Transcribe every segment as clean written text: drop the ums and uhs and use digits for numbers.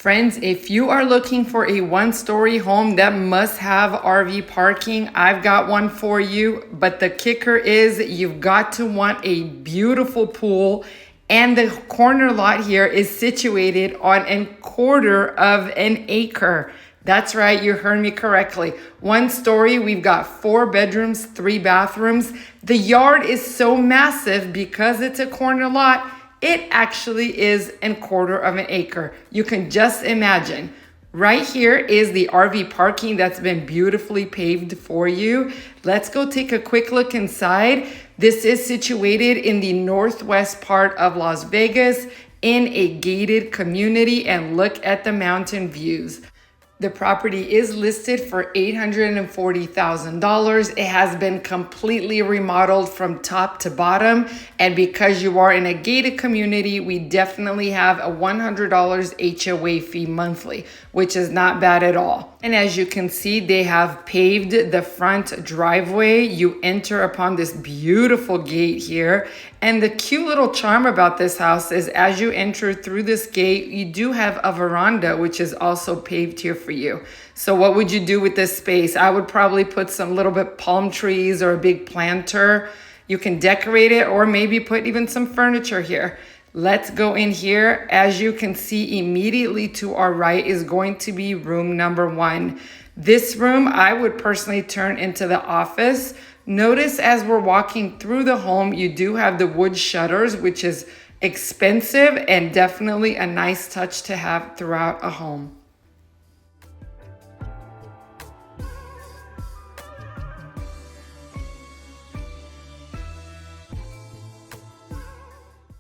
Friends, if you are looking for a one-story home that must have RV parking, I've got one for you. But the kicker is you've got to want a beautiful pool, and the corner lot here is situated on a quarter of an acre. That's right, you heard me correctly. One story, we've got 4 bedrooms, 3 bathrooms. The yard is so massive because it's a corner lot. It actually is a quarter of an acre. You can just imagine. Right here is the RV parking that's been beautifully paved for you. Let's go take a quick look inside. This is situated in the northwest part of Las Vegas in a gated community, and look at the mountain views. The property is listed for $840,000. It has been completely remodeled from top to bottom. And because you are in a gated community, we definitely have a $100 HOA fee monthly, which is not bad at all. And as you can see, they have paved the front driveway. You enter upon this beautiful gate here. And the cute little charm about this house is as you enter through this gate, you do have a veranda, which is also paved here for you. So what would you do with this space? I would probably put some little bit palm trees or a big planter. You can decorate it, or maybe put even some furniture here. Let's go in here. As you can see, immediately to our right is going to be room number 1. This room I would personally turn into the office. Notice as we're walking through the home, you do have the wood shutters, which is expensive and definitely a nice touch to have throughout a home.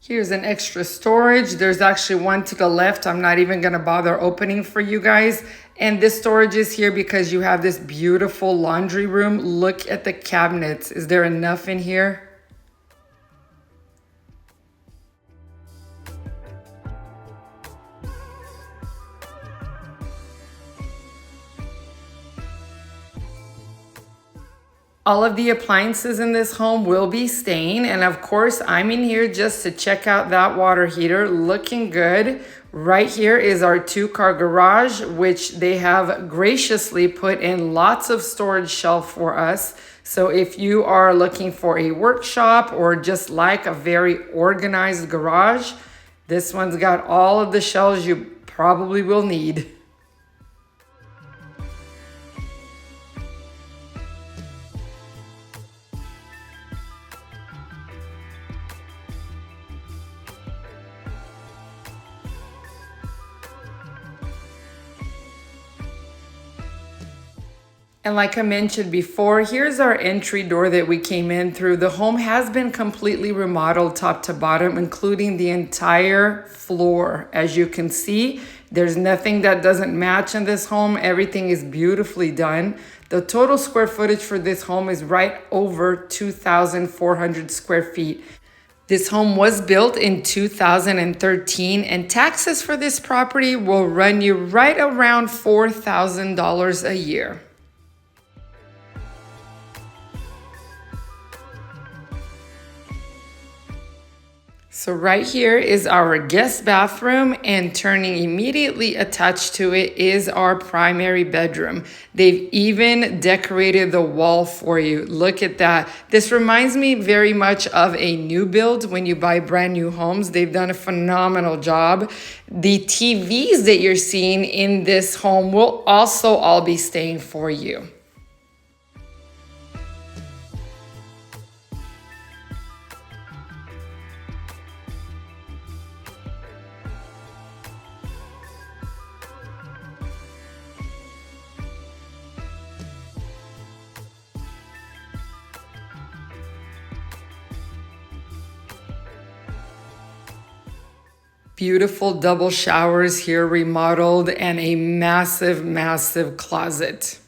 Here's an extra storage. There's actually one to the left. I'm not even gonna bother opening for you guys. And this storage is here because you have this beautiful laundry room. Look at the cabinets. Is there enough in here? All of the appliances in this home will be staying. And of course, I'm in here just to check out that water heater. Looking good. Right here is our 2-car garage, which they have graciously put in lots of storage shelf for us. So if you are looking for a workshop or just like a very organized garage, this one's got all of the shelves you probably will need. And like I mentioned before, here's our entry door that we came in through. The home has been completely remodeled top to bottom, including the entire floor. As you can see, there's nothing that doesn't match in this home. Everything is beautifully done. The total square footage for this home is right over 2,400 square feet. This home was built in 2013, and taxes for this property will run you right around $4,000 a year. So right here is our guest bathroom, and turning immediately attached to it is our primary bedroom. They've even decorated the wall for you. Look at that. This reminds me very much of a new build when you buy brand new homes. They've done a phenomenal job. The TVs that you're seeing in this home will also all be staying for you. Beautiful double showers here remodeled, and a massive, massive closet.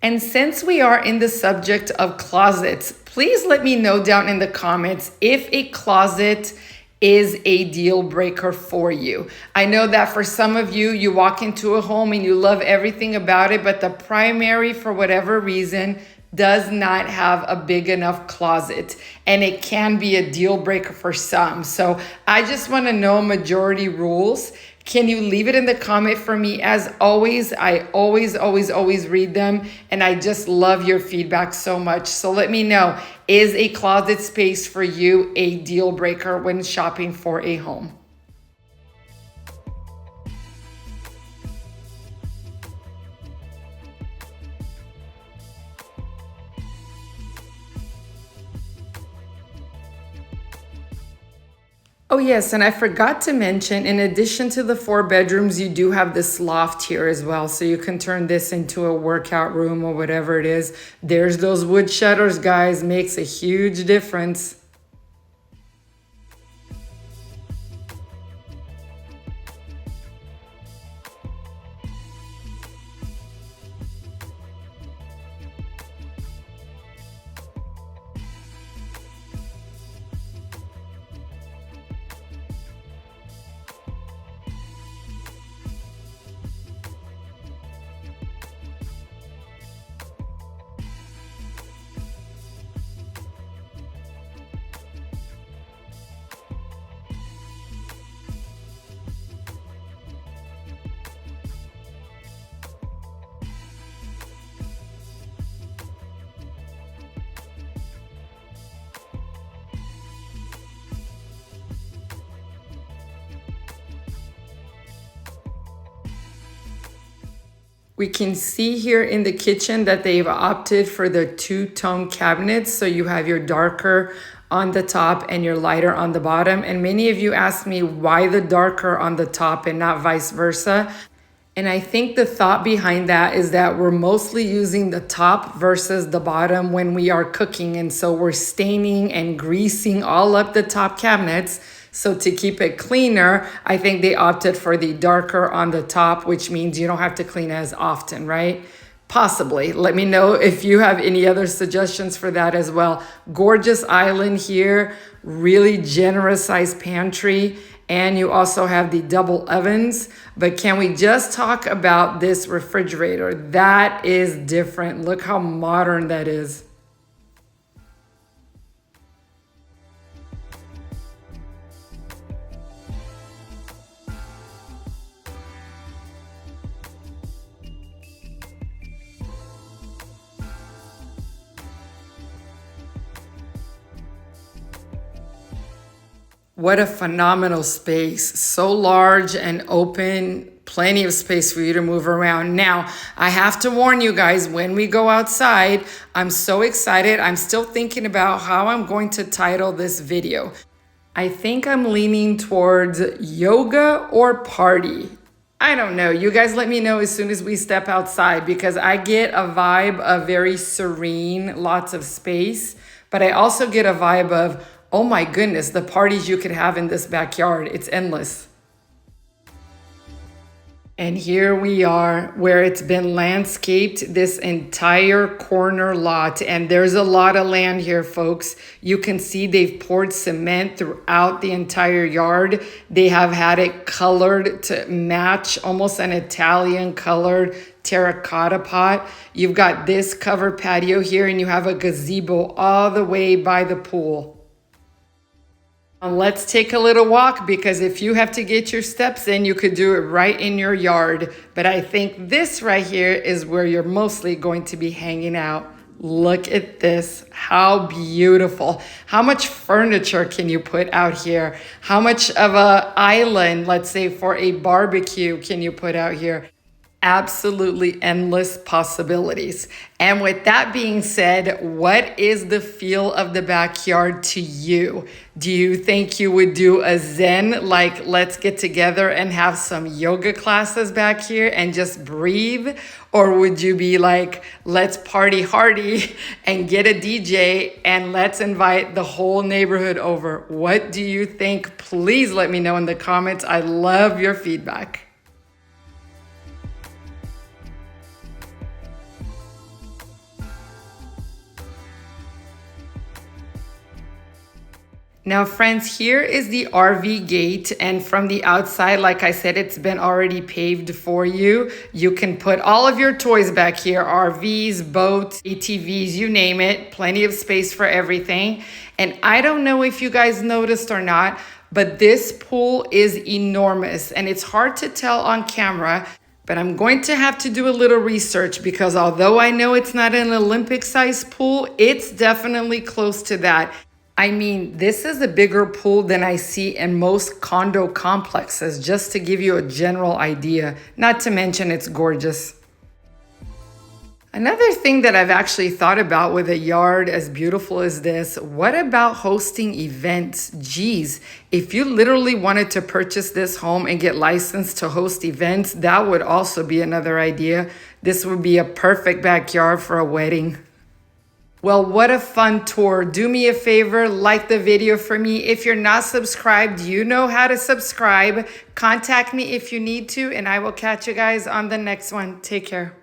And since we are in the subject of closets, please let me know down in the comments if a closet is a deal breaker for you. I know that for some of you, you walk into a home and you love everything about it, but the primary, for whatever reason, does not have a big enough closet, and it can be a deal breaker for some. So I just want to know majority rules. Can you leave it in the comment for me? As always, I always read them, and I just love your feedback so much. So let me know, is a closet space for you a deal breaker when shopping for a home? Oh, yes, and I forgot to mention, in addition to the 4 bedrooms, you do have this loft here as well. So you can turn this into a workout room or whatever it is. There's those wood shutters, guys, makes a huge difference. We can see here in the kitchen that they've opted for the two-tone cabinets. So you have your darker on the top and your lighter on the bottom. And many of you asked me why the darker on the top and not vice versa. And I think the thought behind that is that we're mostly using the top versus the bottom when we are cooking. And so we're staining and greasing all up the top cabinets. So to keep it cleaner, I think they opted for the darker on the top, which means you don't have to clean as often, right? Possibly. Let me know if you have any other suggestions for that as well. Gorgeous island here, really generous sized pantry. And you also have the double ovens. But can we just talk about this refrigerator? That is different. Look how modern that is. What a phenomenal space. So large and open, plenty of space for you to move around. Now, I have to warn you guys, when we go outside, I'm so excited. I'm still thinking about how I'm going to title this video. I think I'm leaning towards yoga or party. I don't know. You guys let me know as soon as we step outside, because I get a vibe of very serene, lots of space, but I also get a vibe of, oh my goodness, the parties you could have in this backyard. It's endless. And here we are where it's been landscaped, this entire corner lot. And there's a lot of land here, folks. You can see they've poured cement throughout the entire yard. They have had it colored to match almost an Italian colored terracotta pot. You've got this covered patio here, and you have a gazebo all the way by the pool. Let's take a little walk, because if you have to get your steps in, you could do it right in your yard. But I think this right here is where you're mostly going to be hanging out. Look at this. How beautiful. How much furniture can you put out here? How much of an island, let's say for a barbecue, can you put out here? Absolutely endless possibilities. And with that being said, what is the feel of the backyard to you? Do you think you would do a Zen, like let's get together and have some yoga classes back here and just breathe? Or would you be like, let's party hardy and get a DJ and let's invite the whole neighborhood over? What do you think? Please let me know in the comments. I love your feedback. Now, friends, here is the RV gate, and from the outside, like I said, it's been already paved for you. You can put all of your toys back here, RVs, boats, ATVs, you name it, plenty of space for everything. And I don't know if you guys noticed or not, but this pool is enormous, and it's hard to tell on camera. But I'm going to have to do a little research because although I know it's not an Olympic-sized pool, it's definitely close to that. I mean, this is a bigger pool than I see in most condo complexes, just to give you a general idea. Not to mention it's gorgeous. Another thing that I've actually thought about with a yard as beautiful as this, what about hosting events? Geez, if you literally wanted to purchase this home and get licensed to host events, that would also be another idea. This would be a perfect backyard for a wedding. Well, what a fun tour. Do me a favor, like the video for me. If you're not subscribed, you know how to subscribe. Contact me if you need to, and I will catch you guys on the next one. Take care.